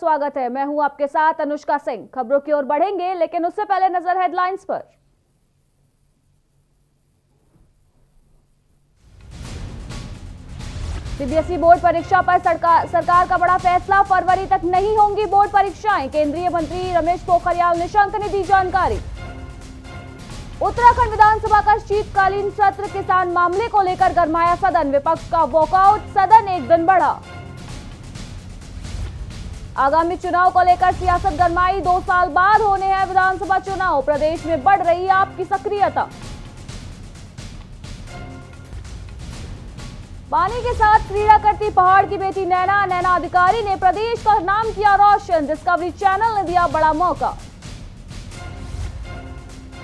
स्वागत है। मैं हूं आपके साथ अनुष्का सिंह। खबरों की ओर बढ़ेंगे, लेकिन उससे पहले नजर हेडलाइंस पर। सीबीएसई बोर्ड परीक्षा पर सरकार का बड़ा फैसला। फरवरी तक नहीं होंगी बोर्ड परीक्षाएं। केंद्रीय मंत्री रमेश पोखरियाल निशंक ने दी जानकारी। उत्तराखंड विधानसभा का शीतकालीन सत्र, किसान मामले को लेकर गरमाया सदन। विपक्ष का वॉकआउट, सदन एक दिन बढ़ा। आगामी चुनाव को लेकर सियासत गरमाई। 2 साल बाद होने हैं विधानसभा चुनाव। प्रदेश में बढ़ रही आपकी सक्रियता। पानी के साथ क्रीड़ा करती पहाड़ की बेटी नैना अधिकारी ने प्रदेश का नाम किया रोशन। डिस्कवरी चैनल ने दिया बड़ा मौका।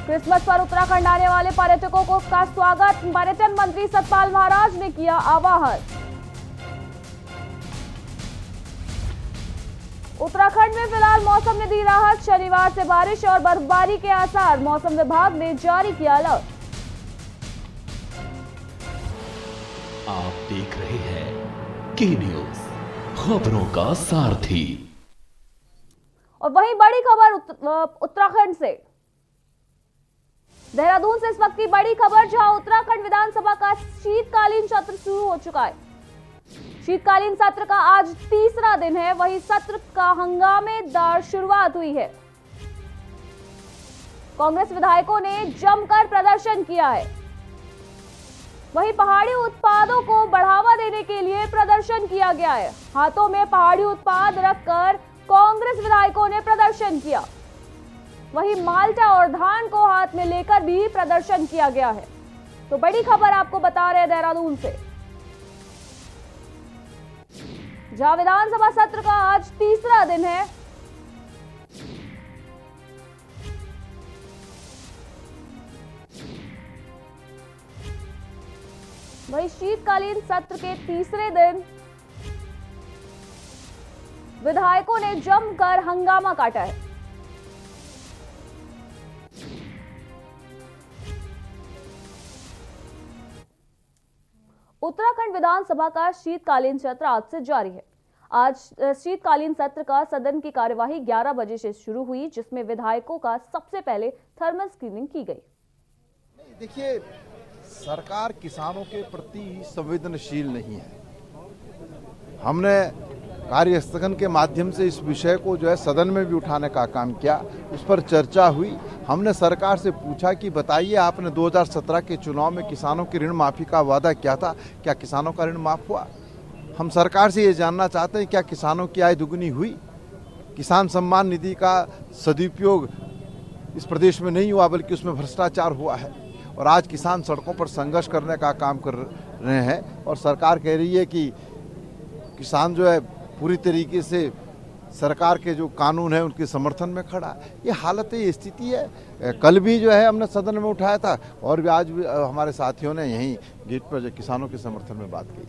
क्रिसमस पर उत्तराखंड आने वाले पर्यटकों का स्वागत। पर्यटन मंत्री सतपाल महाराज ने किया आह्वान। उत्तराखंड में फिलहाल मौसम ने दी राहत। शनिवार से बारिश और बर्फबारी के आसार। मौसम विभाग ने जारी किया अलर्ट। आप देख रहे हैं के न्यूज, खबरों का सारथी। और वहीं बड़ी खबर उत्तराखंड से। देहरादून से इस वक्त की बड़ी खबर, जहां उत्तराखंड विधानसभा का शीतकालीन सत्र शुरू हो चुका है। शीतकालीन सत्र का आज तीसरा दिन है। वहीं सत्र का हंगामेदार शुरुआत हुई है। कांग्रेस विधायकों ने जमकर प्रदर्शन किया है। वहीं पहाड़ी उत्पादों को बढ़ावा देने के लिए प्रदर्शन किया गया है। हाथों में पहाड़ी उत्पाद रखकर कांग्रेस विधायकों ने प्रदर्शन किया। वहीं माल्टा और धान को हाथ में लेकर भी प्रदर्शन किया गया है। तो बड़ी खबर आपको बता रहे हैं देहरादून से, जहां विधानसभा सत्र का आज तीसरा दिन है। वहीं शीतकालीन सत्र के तीसरे दिन विधायकों ने जमकर हंगामा काटा है। उत्तराखंड विधानसभा का शीतकालीन सत्र आज से जारी है। आज शीतकालीन सत्र का सदन की कार्यवाही 11 बजे से शुरू हुई, जिसमें विधायकों का सबसे पहले थर्मल स्क्रीनिंग की गई। देखिए, सरकार किसानों के प्रति संवेदनशील नहीं है। हमने कार्यस्थगन के माध्यम से इस विषय को जो है सदन में भी उठाने का काम किया, उस पर चर्चा हुई। हमने सरकार से पूछा कि बताइए, आपने 2017 के चुनाव में किसानों की ऋण माफी का वादा किया था, क्या किसानों का ऋण माफ हुआ? हम सरकार से ये जानना चाहते हैं, क्या किसानों की आय दुगनी हुई? किसान सम्मान निधि का सदुपयोग इस प्रदेश में नहीं हुआ, बल्कि उसमें भ्रष्टाचार हुआ है। और आज किसान सड़कों पर संघर्ष करने का काम कर रहे हैं और सरकार कह रही है कि किसान जो है पूरी तरीके से सरकार के जो कानून है उनके समर्थन में खड़ा। ये हालत है, ये स्थिति है। कल भी जो है हमने सदन में उठाया था और भी आज भी हमारे साथियों ने यहीं गेट पर किसानों के समर्थन में बात की।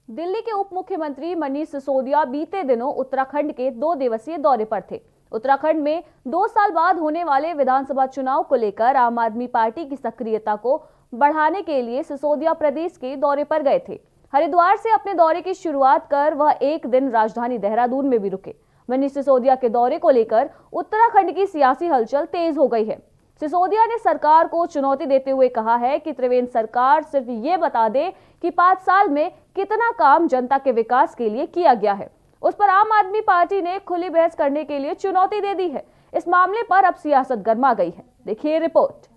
दिल्ली के उप मुख्यमंत्री मनीष सिसोदिया बीते दिनों उत्तराखंड के 2 दिवसीय दौरे पर थे। उत्तराखंड में 2 साल बाद होने वाले विधानसभा चुनाव को लेकर आम आदमी पार्टी की सक्रियता को बढ़ाने के लिए सिसोदिया प्रदेश के दौरे पर गए थे। हरिद्वार से अपने दौरे की शुरुआत कर वह एक दिन राजधानी देहरादून में भी रुके। मनीष सिसोदिया के दौरे को लेकर उत्तराखंड की सियासी हलचल तेज हो गई है। सिसोदिया ने सरकार को चुनौती देते हुए कहा है कि त्रिवेंद्र सरकार सिर्फ ये बता दे कि 5 साल में कितना काम जनता के विकास के लिए किया गया है। उस पर आम आदमी पार्टी ने खुली बहस करने के लिए चुनौती दे दी है। इस मामले पर अब सियासत गर्मा गई है। देखिए रिपोर्ट।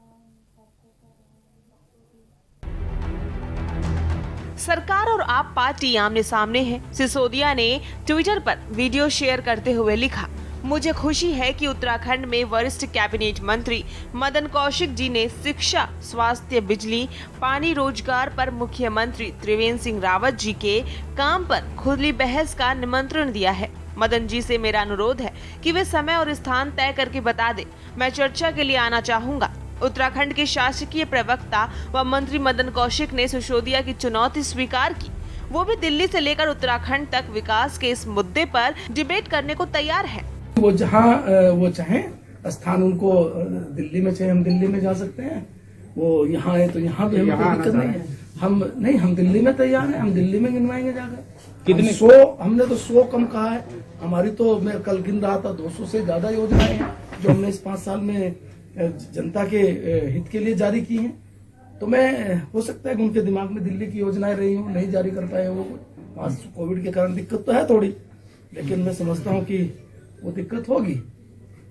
सरकार और आप पार्टी आमने सामने है। सिसोदिया ने ट्विटर पर वीडियो शेयर करते हुए लिखा, मुझे खुशी है कि उत्तराखंड में वरिष्ठ कैबिनेट मंत्री मदन कौशिक जी ने शिक्षा, स्वास्थ्य, बिजली, पानी, रोजगार पर मुख्यमंत्री त्रिवेंद्र सिंह रावत जी के काम पर खुली बहस का निमंत्रण दिया है। मदन जी से मेरा अनुरोध है कि वे समय और स्थान तय करके बता दे, मैं चर्चा के लिए आना चाहूँगा। उत्तराखंड के शासकीय प्रवक्ता व मंत्री मदन कौशिक ने सिसोदिया की चुनौती स्वीकार की। वो भी दिल्ली से लेकर उत्तराखंड तक विकास के इस मुद्दे पर डिबेट करने को तैयार है। वो जहाँ वो चाहे स्थान, उनको दिल्ली में चाहे हम दिल्ली में जा सकते हैं, वो यहाँ है तो यहाँ भी हमें कोई दिक्कत नहीं है। हम दिल्ली में तैयार हैं, हम दिल्ली में गिनवाएंगे जाकर। कितने? 100, हमने तो 100 कम कहा है। हमारी तो मैं कल गिन रहा था 200 से ज्यादा योजनाएं हैं जो हमने इस 5 साल में जनता के हित के लिए जारी की हैं। तो मैं हो सकता है कि उनके दिमाग में दिल्ली की योजनाएं रही हूँ, नहीं जारी कर पाए वो। आज कोविड के कारण दिक्कत तो है थोड़ी, लेकिन मैं समझता हूँ कि वो दिक्कत होगी।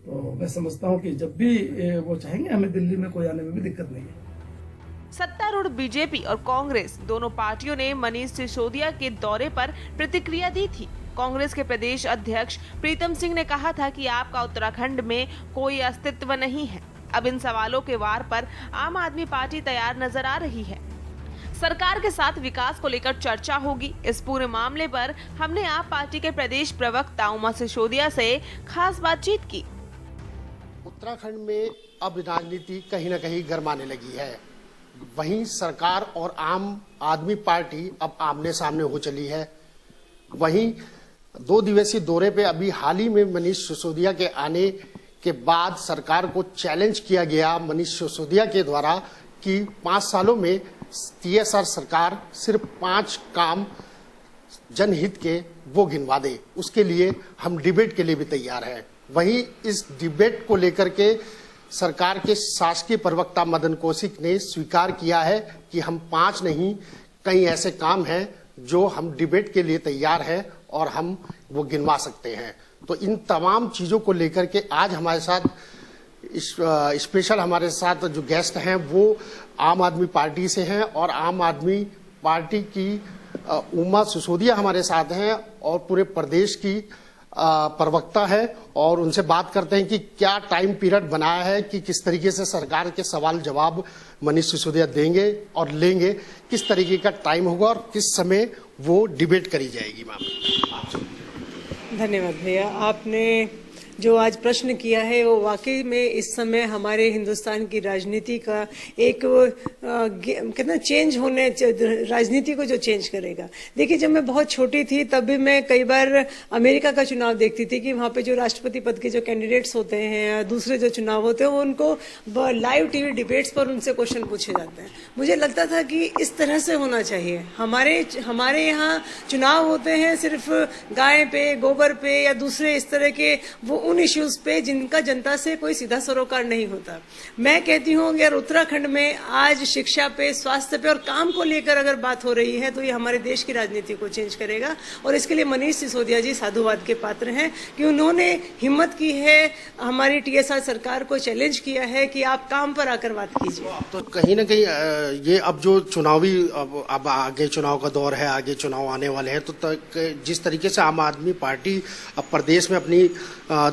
तो मैं समझता हूँ कि जब भी वो चाहेंगे हमें दिल्ली में कोई आने में भी दिक्कत नहीं है। सत्तारूढ़ बीजेपी और कांग्रेस दोनों पार्टियों ने मनीष सिसोदिया के दौरे पर प्रतिक्रिया दी थी। कांग्रेस के प्रदेश अध्यक्ष प्रीतम सिंह ने कहा था कि आपका उत्तराखंड में कोई अस्तित्व नहीं है। अब इन सवालों के वार पर आम आदमी पार्टी तैयार नजर आ रही है। सरकार के साथ विकास को लेकर चर्चा होगी। इस पूरे मामले पर हमने आप पार्टी के प्रदेश प्रवक्ता उमा सिसोदिया से खास बातचीत की। उत्तराखंड में अब राजनीति कहीं न कहीं गरमाने लगी है। वहीं सरकार और आम आदमी पार्टी अब आमने सामने हो चली है। वहीं 2 दिवसीय दौरे पे अभी हाल ही में मनीष सिसोदिया के आने के बाद सरकार को चैलेंज किया गया मनीष सिसोदिया के द्वारा कि 5 सालों में TSR सरकार सिर्फ 5 काम जनहित के वो गिनवा दे। उसके लिए हम डिबेट के लिए भी तैयार हैं। वहीं इस डिबेट को लेकर के सरकार के शासकीय प्रवक्ता मदन कौशिक ने स्वीकार किया है कि हम 5 नहीं, कई ऐसे काम हैं जो हम डिबेट के लिए तैयार हैं और हम वो गिनवा सकते हैं। तो इन तमाम चीज़ों को लेकर के आज हमारे साथ स्पेशल हमारे साथ जो गेस्ट हैं वो आम आदमी पार्टी से हैं और आम आदमी पार्टी की उमा सिसोदिया हमारे साथ हैं और पूरे प्रदेश की प्रवक्ता है। और उनसे बात करते हैं कि क्या टाइम पीरियड बनाया है कि किस तरीके से सरकार के सवाल जवाब मनीष सिसोदिया देंगे और लेंगे, किस तरीके का टाइम होगा और किस समय वो डिबेट करी जाएगी। मैम धन्यवाद भैया, आपने जो आज प्रश्न किया है वो वाकई में इस समय हमारे हिंदुस्तान की राजनीति का एक कितना चेंज होने, राजनीति को जो चेंज करेगा। देखिए, जब मैं बहुत छोटी थी तब भी मैं कई बार अमेरिका का चुनाव देखती थी कि वहाँ पे जो राष्ट्रपति पद के जो कैंडिडेट्स होते हैं, दूसरे जो चुनाव होते हैं, उनको लाइव टीवी डिबेट्स पर उनसे क्वेश्चन पूछे जाते हैं। मुझे लगता था कि इस तरह से होना चाहिए। हमारे यहाँ चुनाव होते हैं सिर्फ गाय पे, गोबर पे या दूसरे इस तरह के वो उन इश्यूज पे जिनका जनता से कोई सीधा सरोकार नहीं होता। मैं कहती हूँ अगर उत्तराखंड में आज शिक्षा पे, स्वास्थ्य पे और काम को लेकर अगर बात हो रही है तो ये हमारे देश की राजनीति को चेंज करेगा। और इसके लिए मनीष सिसोदिया जी साधुवाद के पात्र हैं कि उन्होंने हिम्मत की है, हमारी TSR सरकार को चैलेंज किया है कि आप काम पर आकर बात कीजिए। तो कहीं ना कहीं ये अब जो चुनावी अब आगे चुनाव का दौर है, आगे चुनाव आने वाले हैं, तो जिस तरीके से आम आदमी पार्टी अब प्रदेश में अपनी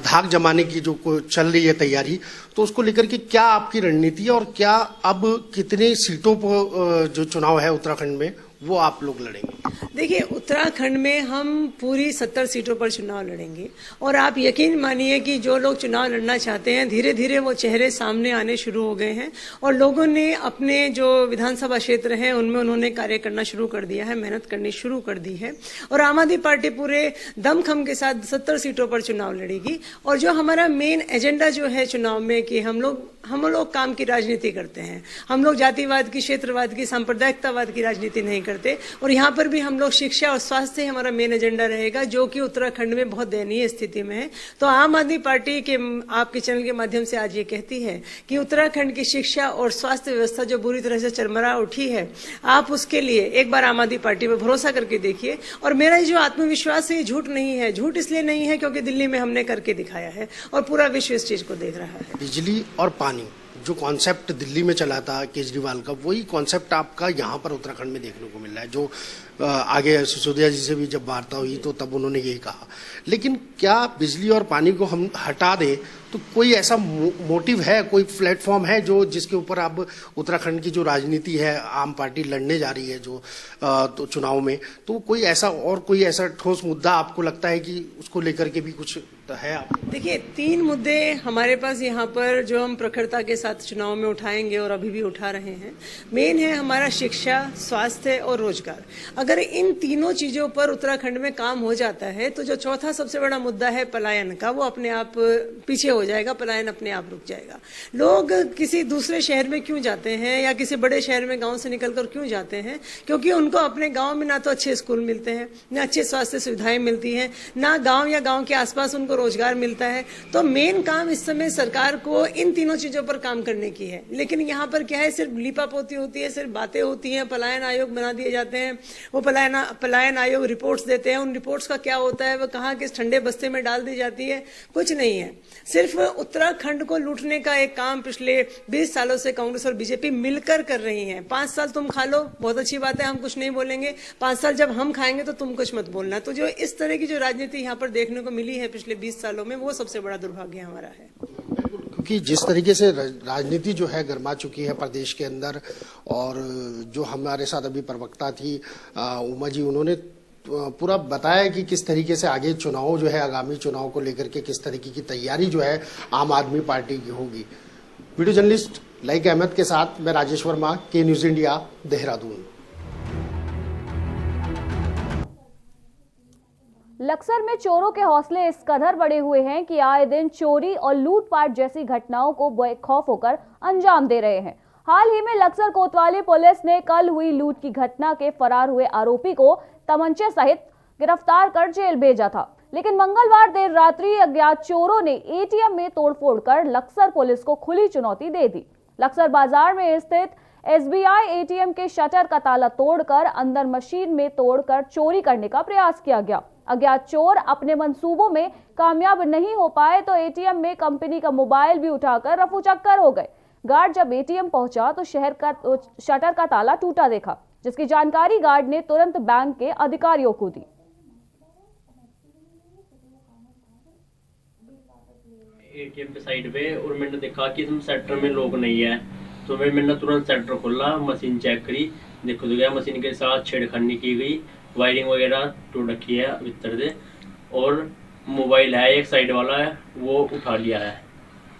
धाक जमाने की जो चल रही है तैयारी, तो उसको लेकर के क्या आपकी रणनीति है और क्या अब कितने सीटों पर जो चुनाव है उत्तराखंड में वो आप लोग लड़ेंगे? देखिए, उत्तराखंड में हम पूरी 70 सीटों पर चुनाव लड़ेंगे और आप यकीन मानिए कि जो लोग चुनाव लड़ना चाहते हैं धीरे धीरे वो चेहरे सामने आने शुरू हो गए हैं और लोगों ने अपने जो विधानसभा क्षेत्र हैं उनमें उन्होंने कार्य करना शुरू कर दिया है, मेहनत करनी शुरू कर दी है। और आम आदमी पार्टी पूरे दमखम के साथ 70 सीटों पर चुनाव लड़ेगी। और जो हमारा मेन एजेंडा जो है चुनाव में कि हम लोग काम की राजनीति करते हैं, हम लोग जातिवाद की, क्षेत्रवाद की, सांप्रदायिकतावाद की राजनीति नहीं करते। और यहाँ पर भी हम लोग शिक्षा और स्वास्थ्य हमारा मेन एजेंडा रहेगा, जो कि उत्तराखंड में बहुत दयनीय स्थिति में है। तो आम आदमी पार्टी के आपके चैनल के माध्यम से आज ये कहती है कि उत्तराखंड की शिक्षा और स्वास्थ्य व्यवस्था जो बुरी तरह से चरमरा उठी है, आप उसके लिए एक बार आम आदमी पार्टी पर भरोसा करके देखिए। और मेरा जो आत्मविश्वास है ये झूठ नहीं है। झूठ इसलिए नहीं है क्योंकि दिल्ली में हमने करके दिखाया है और पूरा विश्व इस चीज को देख रहा है। बिजली और पानी जो कॉन्सेप्ट दिल्ली में चला था केजरीवाल का, वही कॉन्सेप्ट आपका यहाँ पर उत्तराखंड में देखने को मिल रहा है। जो आगे सिसोदिया जी से भी जब वार्ता हुई तो तब उन्होंने यही कहा। लेकिन क्या बिजली और पानी को हम हटा दें तो कोई ऐसा मोटिव है, कोई प्लेटफॉर्म है जो जिसके ऊपर अब उत्तराखंड की जो राजनीति है, आम पार्टी लड़ने जा रही है जो तो चुनाव में, तो कोई ऐसा ठोस मुद्दा आपको लगता है कि उसको लेकर के भी कुछ है? देखिए, 3 मुद्दे हमारे पास यहाँ पर जो हम प्रखरता के साथ चुनाव में उठाएंगे और अभी भी उठा रहे हैं। मेन है हमारा शिक्षा, स्वास्थ्य और रोजगार। अगर इन तीनों चीजों पर उत्तराखंड में काम हो जाता है तो जो चौथा सबसे बड़ा मुद्दा है पलायन का, वो अपने आप पीछे हो जाएगा, पलायन अपने आप रुक जाएगा। लोग किसी दूसरे शहर में क्यों जाते हैं या किसी बड़े शहर में गांव से निकलकर क्यों जाते हैं? क्योंकि उनको अपने गांव में ना तो अच्छे स्कूल मिलते हैं, ना अच्छे स्वास्थ्य सुविधाएं मिलती हैं, ना गांव या गांव के आसपास उनको रोजगार मिलता है। तो मेन काम इस समय सरकार को इन तीनों चीजों पर काम करने की है। लेकिन यहाँ पर क्या है, सिर्फ लीपापोती होती है, सिर्फ बातें होती हैं, पलायन आयोग बना दिए जाते हैं। वो पलायन आयोग रिपोर्ट्स देते हैं, उन रिपोर्ट्स का क्या होता है, वो कहाँ किस ठंडे बस्ते में डाल दी जाती है, कुछ नहीं है। सिर्फ उत्तराखंड को लूटने का एक काम पिछले 20 सालों से कांग्रेस और बीजेपी मिलकर कर रही है। 5 साल तुम खा लो, बहुत अच्छी बात है, हम कुछ नहीं बोलेंगे। 5 साल जब हम खाएंगे तो तुम कुछ मत बोलना। तो जो इस तरह की जो राजनीति यहाँ पर देखने को मिली है पिछले 20 सालों में, वो सबसे बड़ा दुर्भाग्य हमारा है। क्योंकि जिस तरीके से राजनीति जो है गर्मा चुकी है प्रदेश के अंदर, और जो हमारे साथ अभी प्रवक्ता थी उमा जी, उन्होंने पूरा बताया कि किस तरीके से आगे चुनाव जो है, आगामी चुनाव को लेकर के किस तरीके की तैयारी जो है आम आदमी पार्टी की होगी। वीडियो जर्नलिस्ट लाइक अहमद के साथ मैं राजेश वर्मा, के न्यूज इंडिया, देहरादून। लक्सर में चोरों के हौसले इस कदर बढ़े हुए हैं कि आए दिन चोरी और लूटपाट जैसी घटनाओं को बेखौफ होकर अंजाम दे रहे हैं। हाल ही में लक्सर कोतवाली पुलिस ने कल हुई लूट की घटना के फरार हुए आरोपी को तमंचे सहित गिरफ्तार कर जेल भेजा था। लेकिन मंगलवार देर रात्रि अज्ञात चोरों ने एटीएम में तोड़फोड़ कर लक्सर पुलिस को खुली चुनौती दे दी। लक्सर बाजार में स्थित एसबीआई एटीएम के शटर का ताला तोड़कर अंदर मशीन में तोड़कर चोरी करने का प्रयास किया गया। अज्ञात चोर अपने मंसूबों में कामयाब नहीं हो पाए तो एटीएम में कंपनी का मोबाइल भी उठाकर रफूचक्कर हो गए। गार्ड जब एटीएम पहुंचा तो शटर का ताला टूटा देखा, जिसकी जानकारी गार्ड ने तुरंत बैंक के अधिकारियों को दी। एटीएम पे साइड पे, और मैंने देखा कि इसमें सेक्टर में लोग नहीं है, तो मैंने तुरंत सेक्टर खोला, मशीन चेक करी, देखो तो गया मशीन के साथ छेड़खानी की गई, वायरिंग वगैरह टूट रखी है भीतर से, और मोबाइल है एक साइड वाला है वो उठा लिया है।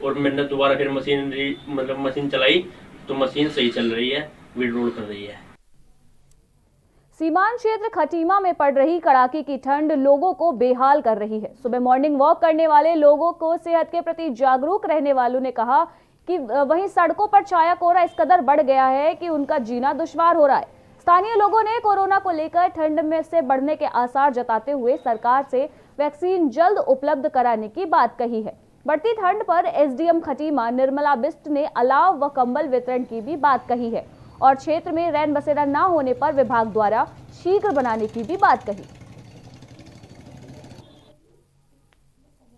और मैंने दोबारा फिर मशीन चलाई तो मशीन सही चल रही है, विड्रॉल कर रही है। सीमांत क्षेत्र खटीमा में पड़ रही कड़ाके की ठंड लोगों को बेहाल कर रही है। सुबह मॉर्निंग वॉक करने वाले लोगों को सेहत के प्रति जागरूक रहने वालों ने कहा कि वहीं सड़कों पर छाया कोहरा इस कदर बढ़ गया है कि उनका जीना दुश्वार हो रहा है। स्थानीय लोगों ने कोरोना को लेकर ठंड में से बढ़ने के आसार जताते हुए सरकार से वैक्सीन जल्द उपलब्ध कराने की बात कही है। बढ़ती ठंड पर एसडीएम खटीमा निर्मला बिष्ट ने अलाव व कंबल वितरण की भी बात कही है और क्षेत्र में रैन बसेरा न होने पर विभाग द्वारा शीघ्र बनाने की भी बात कही।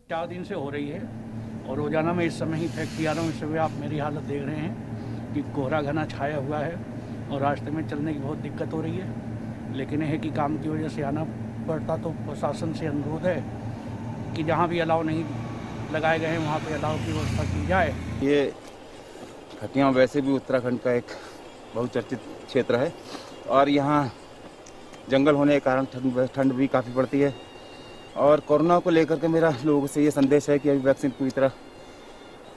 4 दिन से हो रही है और रोजाना में इस समय ही फैक्ट्री आ रहा हूँ। इस समय आप मेरी हालत देख रहे हैं कि कोहरा घना छाया हुआ है और रास्ते में चलने की बहुत दिक्कत हो रही है। लेकिन यह है कि काम की वजह से आना पड़ता, तो प्रशासन से अनुरोध है कि जहाँ भी अलाव नहीं लगाए गए हैं वहाँ पे अलाव की व्यवस्था की जाए। ये खटिया वैसे भी उत्तराखंड का एक बहुचर्चित क्षेत्र है और यहाँ जंगल होने के कारण ठंड भी काफ़ी पड़ती है। और कोरोना को लेकर के मेरा लोगों से ये संदेश है कि अभी वैक्सीन पूरी तरह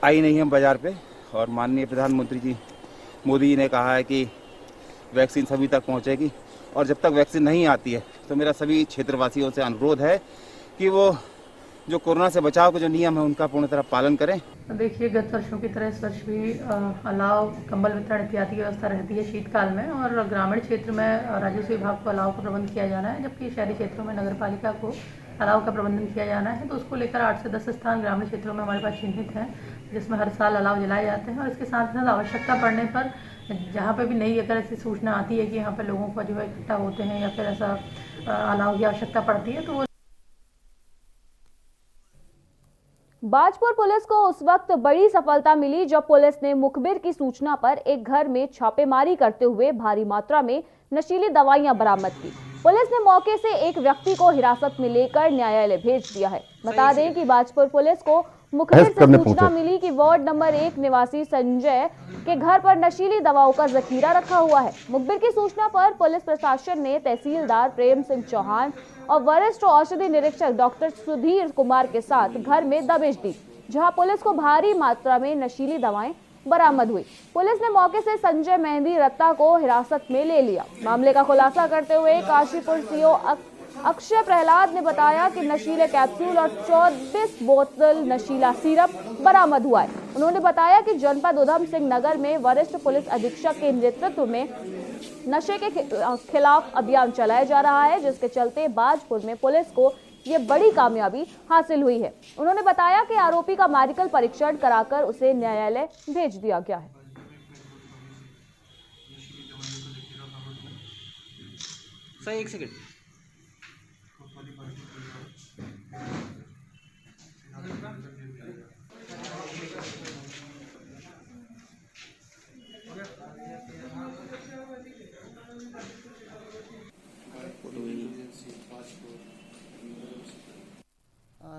आई नहीं है बाज़ार पे, और माननीय प्रधानमंत्री जी मोदी जी ने कहा है कि वैक्सीन सभी तक पहुंचेगी, और जब तक वैक्सीन नहीं आती है तो मेरा सभी क्षेत्रवासियों से अनुरोध है कि वो जो कोरोना से बचाव के जो नियम है उनका पूर्ण तरह पालन करें। देखिए, गत वर्षों की तरह इस वर्ष भी अलाव, कंबल वितरण इत्यादि की व्यवस्था रहती है शीतकाल में, और ग्रामीण क्षेत्र में राजस्व विभाग को अलाव का प्रबंध किया जाना है, जबकि शहरी क्षेत्रों में नगर पालिका को अलाव का प्रबंधन किया जाना है। तो उसको लेकर 8 से 10 स्थान ग्रामीण क्षेत्रों में हमारे पास चिन्हित हैं, जिसमें हर साल अलाव जलाए जाते हैं। और इसके साथ साथ आवश्यकता पड़ने पर जहाँ पर भी नई अगर ऐसी सूचना आती है कि यहाँ पर लोगों का जो है इकट्ठा होते हैं या फिर ऐसा अलाव की आवश्यकता पड़ती है, तो वो बाजपुर पुलिस को उस वक्त बड़ी सफलता मिली जब पुलिस ने मुखबिर की सूचना पर एक घर में छापेमारी करते हुए भारी मात्रा में नशीली दवाइयां बरामद की। पुलिस ने मौके से एक व्यक्ति को हिरासत में लेकर न्यायालय भेज दिया है। बता दें कि बाजपुर पुलिस को मुखबिर से सूचना मिली कि वार्ड नंबर 1 निवासी संजय के घर पर नशीली दवाओं का जखीरा रखा हुआ है। मुखबिर की सूचना पर पुलिस प्रशासन ने तहसीलदार प्रेम सिंह चौहान और वरिष्ठ औषधि निरीक्षक डॉक्टर सुधीर कुमार के साथ घर में दबिश दी, जहां पुलिस को भारी मात्रा में नशीली दवाएं बरामद हुई। पुलिस ने मौके से संजय मेहंदी रत्ता को हिरासत में ले लिया। मामले का खुलासा करते हुए काशीपुर सीओ अक्षय प्रहलाद ने बताया कि नशीले कैप्सूल और 24 बोतल नशीला सिरप बरामद हुआ है। उन्होंने बताया कि जनपद उधम सिंह नगर में वरिष्ठ पुलिस अधीक्षक के नेतृत्व में नशे के खिलाफ अभियान चलाया जा रहा है, जिसके चलते बाजपुर में पुलिस को ये बड़ी कामयाबी हासिल हुई है। उन्होंने बताया कि आरोपी का मेडिकल परीक्षण कराकर उसे न्यायालय भेज दिया गया है। सर एक सेकंड।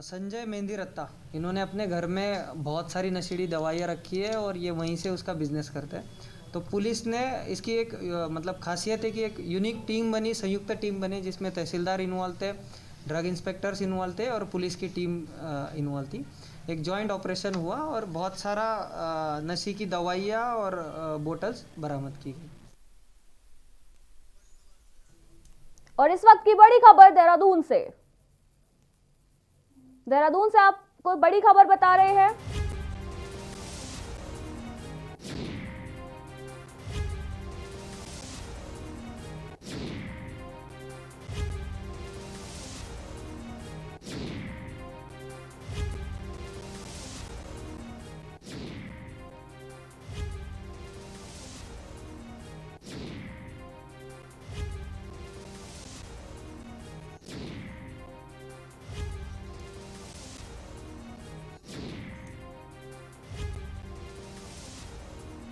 संजय मेहंदी रत्ता, इन्होंने अपने घर में बहुत सारी नशीली दवाइयाँ रखी है और ये वहीं से उसका बिजनेस करते हैं। तो पुलिस ने इसकी एक मतलब खासियत है कि एक यूनिक टीम बनी, संयुक्त टीम बनी, जिसमें तहसीलदार इन्वॉल्व थे, ड्रग इंस्पेक्टर्स इन्वॉल्व थे और पुलिस की टीम इन्वॉल्व थी। एक जॉइंट ऑपरेशन हुआ और बहुत सारा नशे की दवाइयाँ और बोतल्स बरामद की गई। और इस वक्त की बड़ी खबर देहरादून से आपको बड़ी खबर बता रहे हैं।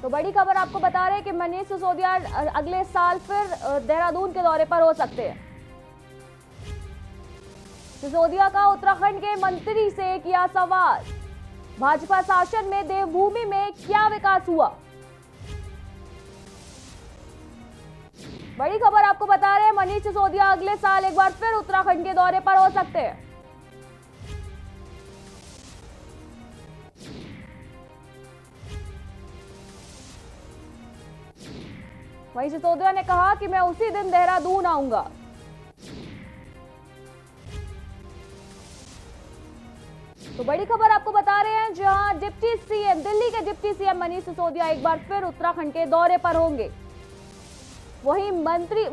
तो बड़ी खबर आपको बता रहे हैं कि मनीष सिसोदिया अगले साल फिर देहरादून के दौरे पर हो सकते हैं। सिसोदिया का उत्तराखंड के मंत्री से किया सवाल, भाजपा शासन में देवभूमि में क्या विकास हुआ। बड़ी खबर आपको बता रहे हैं, मनीष सिसोदिया अगले साल एक बार फिर उत्तराखंड के दौरे पर हो सकते हैं। वहीं सिसोदिया ने कहा कि मैं उसी दिन देहरादून आऊंगा। तो बड़ी खबर आपको बता रहे हैं, जहां डिप्टी सीएम, दिल्ली के डिप्टी सीएम मनीष सिसोदिया एक बार फिर उत्तराखंड के दौरे पर होंगे। वहीं मंत्री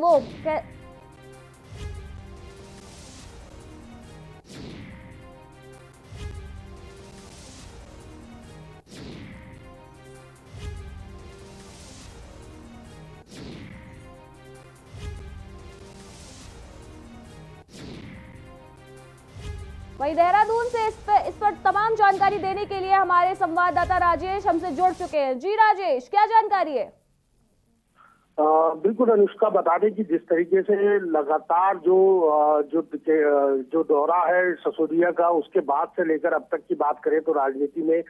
वहीं देहरादून से इस पर तमाम जानकारी देने के लिए हमारे संवाददाता राजेश हमसे जुड़ चुके हैं। जी राजेश, क्या जानकारी है? बिल्कुल अनुष्का, बता दें कि जिस तरीके से लगातार जो दौरा है सिसोदिया का, उसके बाद से लेकर अब तक की बात करें तो राजनीति में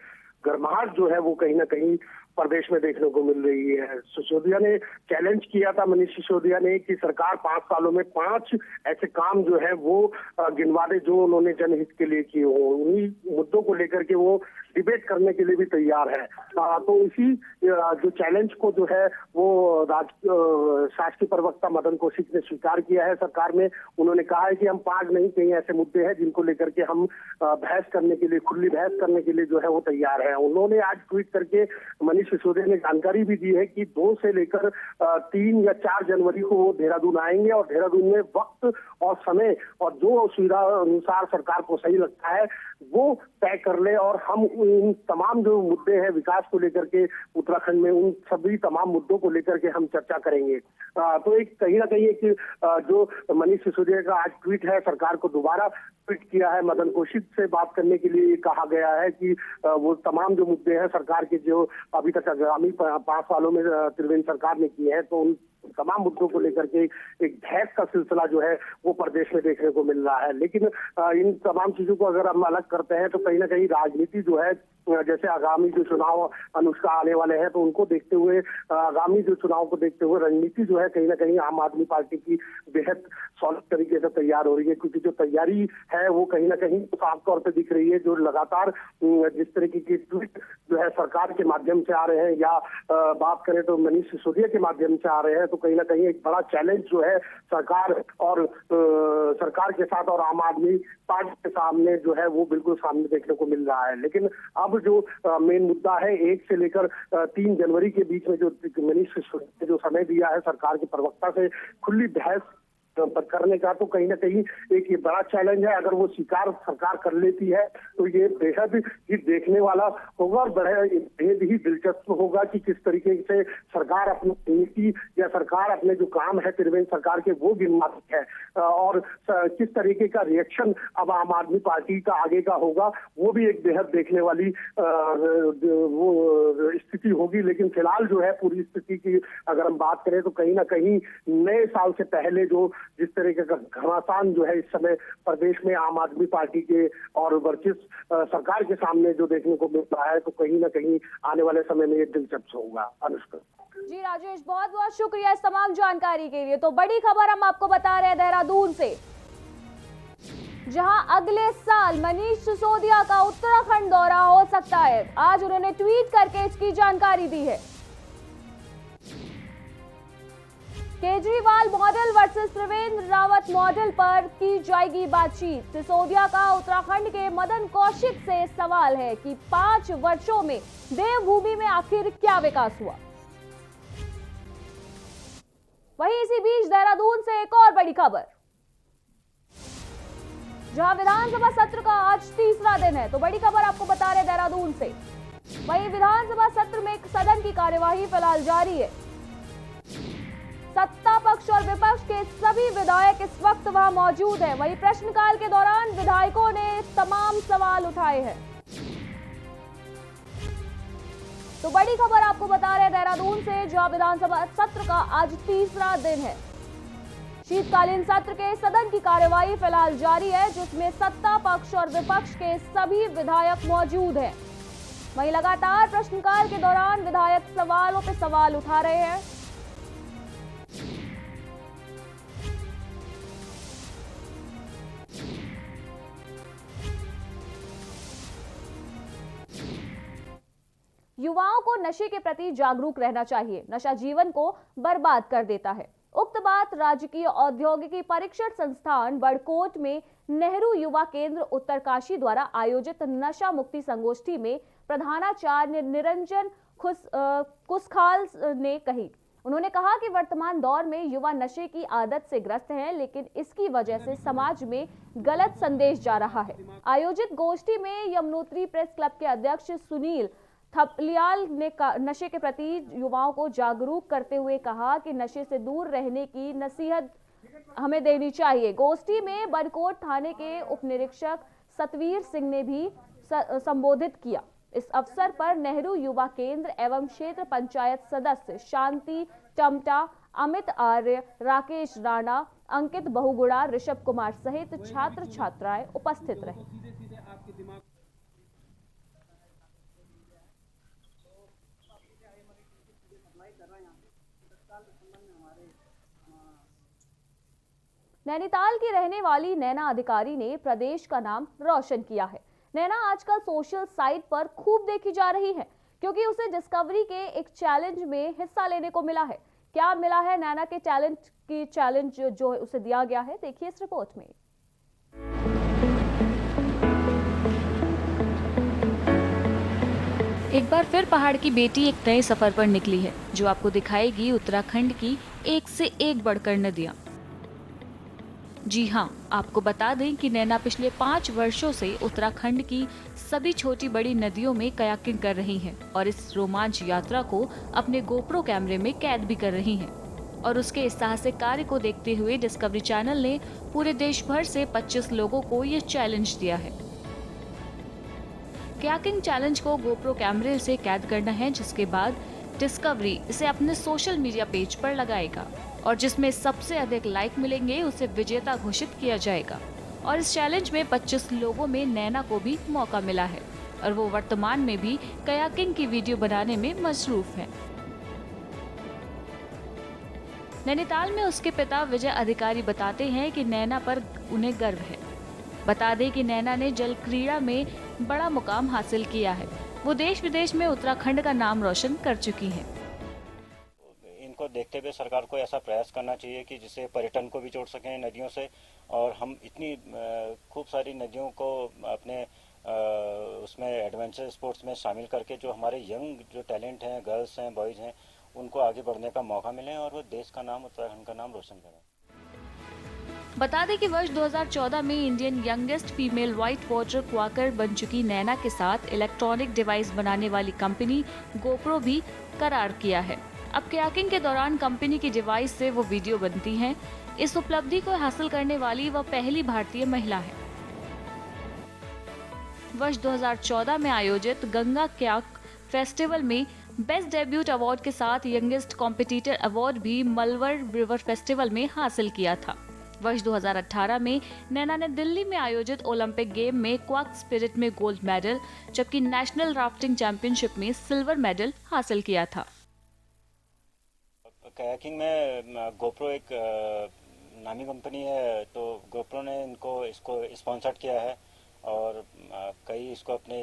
गर्माहट जो है वो कहीं ना कहीं प्रदेश में देखने को मिल रही है। सिसोदिया ने चैलेंज किया था, मनीष सिसोदिया ने, कि सरकार 5 सालों में 5 ऐसे काम जो है वो गिनवा दे जो उन्होंने जनहित के लिए किए हो। उन्हीं मुद्दों को लेकर के वो डिबेट करने के लिए भी तैयार है। तो इसी जो चैलेंज को जो है वो शासकीय प्रवक्ता मदन कौशिक ने स्वीकार किया है सरकार में। उन्होंने कहा है कि हम 5 नहीं, कई ऐसे मुद्दे हैं जिनको लेकर के हम बहस करने के लिए, खुली बहस करने के लिए जो है वो तैयार है। उन्होंने आज ट्वीट करके मनीष सिसोदिया ने जानकारी भी दी है कि 2 से लेकर 3 या 4 जनवरी को वो देहरादून आएंगे और देहरादून में वक्त और समय और जो सुविधा अनुसार सरकार को सही लगता है वो तय कर ले और हम इन तमाम जो मुद्दे हैं विकास को लेकर के उत्तराखंड में, उन सभी तमाम मुद्दों को लेकर के हम चर्चा करेंगे। तो एक कहीं ना कहीं एक जो मनीष सिसोदिया का आज ट्वीट है, सरकार को दोबारा ट्वीट किया है, मदन कौशिक से बात करने के लिए कहा गया है कि वो तमाम जो मुद्दे हैं सरकार के, जो अभी तक आगामी 5 सालों में त्रिवेंद्र सरकार ने किए हैं, तो तमाम मुद्दों को लेकर के एक बहस का सिलसिला जो है वो प्रदेश में देखने को मिल रहा है। लेकिन इन तमाम चीजों को अगर हम अलग करते हैं तो कहीं ना कहीं राजनीति जो है, जैसे आगामी जो चुनाव अनुष्का आने वाले हैं तो उनको देखते हुए, आगामी जो चुनाव को देखते हुए रणनीति जो है कहीं ना कहीं आम आदमी पार्टी की बेहद सॉलिड तरीके से तैयार हो रही है। क्योंकि जो तैयारी है वो कहीं ना कहीं साफ तौर पे दिख रही है। जो लगातार जिस तरीके की ट्वीट जो है सरकार के माध्यम से आ रहे हैं, या बात करें तो मनीष सिसोदिया के माध्यम से आ रहे हैं, तो कहीं ना कहीं एक बड़ा चैलेंज जो है सरकार के साथ और आम आदमी पार्टी के सामने जो है वो बिल्कुल सामने देखने को मिल रहा है। लेकिन अब जो मेन मुद्दा है, 1 से लेकर 3 जनवरी के बीच में जो मनीष सिसोदिया ने जो समय दिया है सरकार के प्रवक्ता से खुली बहस करने का, तो कहीं ना कहीं एक ये बड़ा चैलेंज है। अगर वो स्वीकार सरकार कर लेती है तो ये बेहद ही देखने वाला होगा और बेहद ही दिलचस्प होगा कि किस तरीके से सरकार अपनी नीति या सरकार अपने जो काम है त्रिवेंद्र सरकार के वो गिनवाती है, और किस तरीके का रिएक्शन अब आम आदमी पार्टी का आगे का होगा, वो भी एक बेहद देखने वाली वो स्थिति होगी। लेकिन फिलहाल जो है पूरी स्थिति की अगर हम बात करें तो कहीं ना कहीं नए साल से पहले जो जिस तरीके का घमासान जो है इस समय प्रदेश में आम आदमी पार्टी के और वर्चस्व सरकार के सामने जो देखने को मिल रहा है, तो कहीं ना कहीं आने वाले समय में ये दिलचस्प होगा। अनुष्का जी राजेश, बहुत बहुत शुक्रिया इस तमाम जानकारी के लिए। तो बड़ी खबर हम आपको बता रहे हैं देहरादून से, जहां अगले साल मनीष सिसोदिया का उत्तराखंड दौरा हो सकता है। आज उन्होंने ट्वीट करके इसकी जानकारी दी है। Kejriwal model versus Trivendra Rawat model पर की जाएगी बातचीत। सिसोदिया का उत्तराखंड के मदन कौशिक से सवाल है कि 5 वर्षों में देवभूमि में आखिर क्या विकास हुआ। वहीं इसी बीच देहरादून से एक और बड़ी खबर, जहां विधानसभा सत्र का आज तीसरा दिन है। तो बड़ी खबर आपको बता रहे देहरादून से। वहीं विधानसभा सत्र में सदन की कार्यवाही फिलहाल जारी है। सत्ता पक्ष और विपक्ष के सभी विधायक इस वक्त वहां मौजूद हैं। वहीं प्रश्नकाल के दौरान विधायकों ने तमाम सवाल उठाए हैं। तो बड़ी खबर आपको बता रहे हैं देहरादून से, जहां विधानसभा सत्र का आज तीसरा दिन है। शीतकालीन सत्र के सदन की कार्यवाही फिलहाल जारी है, जिसमें सत्ता पक्ष और विपक्ष के सभी विधायक मौजूद हैं। वहीं लगातार प्रश्नकाल के दौरान विधायक सवालों पे सवाल उठा रहे हैं। युवाओं को नशे के प्रति जागरूक रहना चाहिए। नशा जीवन को बर्बाद कर देता है। उक्त बात राजकीय औद्योगिकी परीक्षण संस्थान बड़कोट में नेहरू युवा केंद्र उत्तरकाशी द्वारा आयोजित नशा मुक्ति संगोष्ठी में प्रधानाचार्य निरंजन कुसखाल ने कही। उन्होंने कहा कि वर्तमान दौर में युवा नशे की आदत से ग्रस्त हैं, लेकिन इसकी वजह से समाज में गलत संदेश जा रहा है। आयोजित गोष्ठी में यमुनोत्री प्रेस क्लब के अध्यक्ष सुनील थपलियाल ने नशे के प्रति युवाओं को जागरूक करते हुए कहा कि नशे से दूर रहने की नसीहत हमें देनी चाहिए। गोष्ठी में बड़कोट थाने के उप निरीक्षक सतवीर सिंह ने भी संबोधित किया। इस अवसर पर नेहरू युवा केंद्र एवं क्षेत्र पंचायत सदस्य शांति टमटा, अमित आर्य, राकेश राणा, अंकित बहुगुणा, ऋषभ कुमार सहित छात्र छात्राएं उपस्थित रहे। नैनीताल की रहने वाली नैना अधिकारी ने प्रदेश का नाम रोशन किया है। नैना आजकल सोशल साइट पर खूब देखी जा रही है, क्योंकि उसे डिस्कवरी के एक चैलेंज में हिस्सा लेने को मिला है। क्या मिला है नैना के टैलेंट की चैलेंज जो उसे दिया गया है, देखिए इस रिपोर्ट में। एक बार फिर पहाड़ की बेटी एक नए सफर पर निकली है, जो आपको दिखाएगी उत्तराखंड की एक से एक बढ़कर नदियां। जी हाँ, आपको बता दें कि नैना पिछले 5 वर्षों से उत्तराखंड की सभी छोटी बड़ी नदियों में कयाकिंग कर रही हैं और इस रोमांच यात्रा को अपने गोप्रो कैमरे में कैद भी कर रही हैं। और उसके इस साहसिक कार्य को देखते हुए डिस्कवरी चैनल ने पूरे देश भर से 25 लोगों को ये चैलेंज दिया है। कयाकिंग चैलेंज को गोप्रो कैमरे से कैद करना है, जिसके बाद डिस्कवरी इसे अपने सोशल मीडिया पेज पर लगाएगा और जिसमें सबसे अधिक लाइक मिलेंगे उसे विजेता घोषित किया जाएगा। और इस चैलेंज में 25 लोगों में नैना को भी मौका मिला है और वो वर्तमान में भी कयाकिंग की वीडियो बनाने में मसरूफ है। नैनीताल में उसके पिता विजय अधिकारी बताते हैं कि नैना पर उन्हें गर्व है। बता दें कि नैना ने जल क्रीड़ा में बड़ा मुकाम हासिल किया है। वो देश विदेश में उत्तराखंड का नाम रोशन कर चुकी हैं। इनको देखते हुए सरकार को ऐसा प्रयास करना चाहिए कि जिससे पर्यटन को भी जोड़ सकें नदियों से, और हम इतनी खूब सारी नदियों को अपने उसमें एडवेंचर स्पोर्ट्स में शामिल करके जो हमारे यंग जो टैलेंट हैं, गर्ल्स हैं, बॉयज़ हैं, उनको आगे बढ़ने का मौका मिले और वो देश का नाम, उत्तराखंड का नाम रोशन करें। बता दें कि वर्ष 2014 में Indian youngest female white water Quaker बन चुकी नैना के साथ इलेक्ट्रॉनिक डिवाइस बनाने वाली कंपनी गोप्रो भी करार किया है। अब कयाकिंग के दौरान कंपनी की डिवाइस से वो वीडियो बनती हैं। इस उपलब्धि को हासिल करने वाली वह पहली भारतीय महिला है। वर्ष 2014 में आयोजित गंगा कयाक फेस्टिवल में बेस्ट डेब्यूट अवार्ड के साथ यंगेस्ट कॉम्पिटिटर अवार्ड भी मलवर रिवर फेस्टिवल में हासिल किया था। वर्ष 2018 में नैना ने दिल्ली में आयोजित ओलंपिक गेम में क्वाक स्पिरिट में गोल्ड मेडल जबकि नेशनल राफ्टिंग चैंपियनशिप में सिल्वर मेडल हासिल किया था। कयाकिंग में गोप्रो एक नामी कंपनी है, तो गोप्रो ने इसको स्पॉन्सर्ड किया है और कई इसको अपने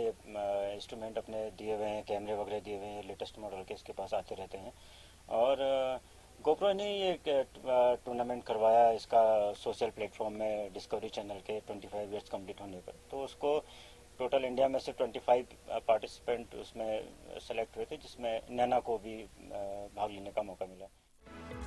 इंस्ट्रूमेंट अपने दिए हुए हैं, कैमरे वगैरह दिए हुए हैं, लेटेस्ट मॉडल के इसके पास आते रहते हैं। और गोप्रो ने ये टूर्नामेंट करवाया इसका सोशल प्लेटफॉर्म में डिस्कवरी चैनल के 25 ईयर्स कंप्लीट होने पर, तो उसको टोटल इंडिया में से 25 पार्टिसिपेंट उसमें सेलेक्ट हुए थे, जिसमें नैना को भी भाग लेने का मौका मिला।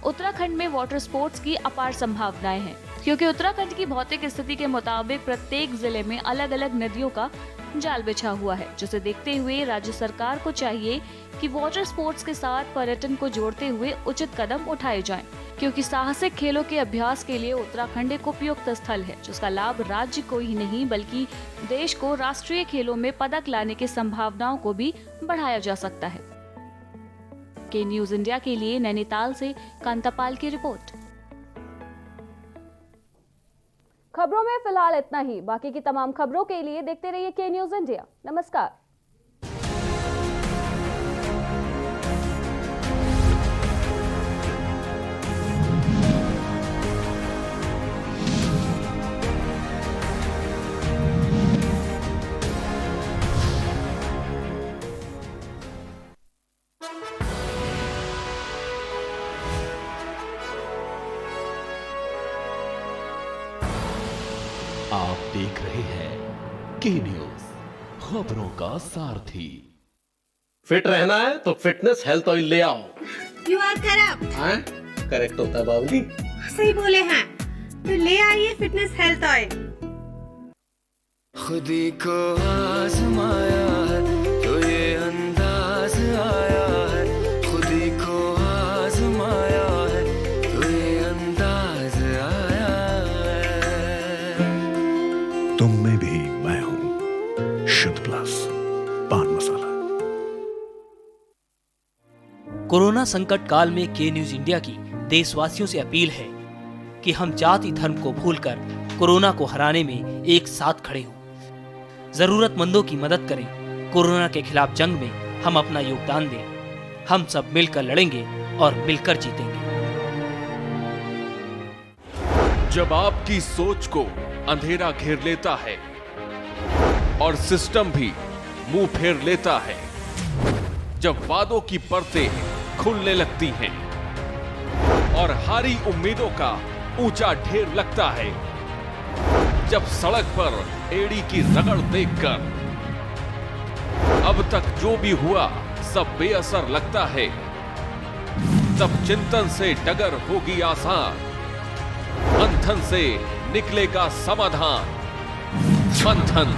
उत्तराखंड में वाटर स्पोर्ट्स की अपार संभावनाएं हैं क्योंकि उत्तराखंड की भौतिक स्थिति के मुताबिक प्रत्येक जिले में अलग अलग नदियों का जाल बिछा हुआ है, जिसे देखते हुए राज्य सरकार को चाहिए कि वाटर स्पोर्ट्स के साथ पर्यटन को जोड़ते हुए उचित कदम उठाए जाएं, क्योंकि साहसिक खेलों के अभ्यास के लिए उत्तराखंड एक उपयुक्त स्थल है, जिसका लाभ राज्य को ही नहीं बल्कि देश को राष्ट्रीय खेलों में पदक लाने की संभावनाओं को भी बढ़ाया जा सकता है। के न्यूज इंडिया के लिए नैनीताल से कांतापाल की रिपोर्ट। खबरों में फिलहाल इतना ही। बाकी की तमाम खबरों के लिए देखते रहिए के न्यूज इंडिया। नमस्कार। आप देख रहे हैं के न्यूज, खबरों का सारथी। फिट रहना है तो फिटनेस हेल्थ ऑयल ले आओ। You are correct. हाँ, करेक्ट होता है बाबूजी। सही बोले हैं, तो ले आइए फिटनेस हेल्थ ऑयल। खुदी को आजमाया है तो ये अंदाज आया है, खुदी को आजमाया है तो ये अंदाज आया है। तुम में भी मैं हूं, शुद्ध प्लस पान मसाला। कोरोना संकट काल में के न्यूज इंडिया की देशवासियों से अपील है कि हम जाति धर्म को भूलकर कोरोना को हराने में एक साथ खड़े हों, जरूरतमंदों की मदद करें। कोरोना के खिलाफ जंग में हम अपना योगदान दें। हम सब मिलकर लड़ेंगे और मिलकर जीतेंगे। जब आपकी सोच को अंधेरा घेर लेता है और सिस्टम भी मुंह फेर लेता है, जब वादों की परतें खुलने लगती हैं और हारी उम्मीदों का ऊंचा ढेर लगता है, जब सड़क पर एड़ी की रगड़ देखकर अब तक जो भी हुआ सब बेअसर लगता है, तब चिंतन से डगर होगी आसान, मंथन से निकलेगा समाधान। मंथन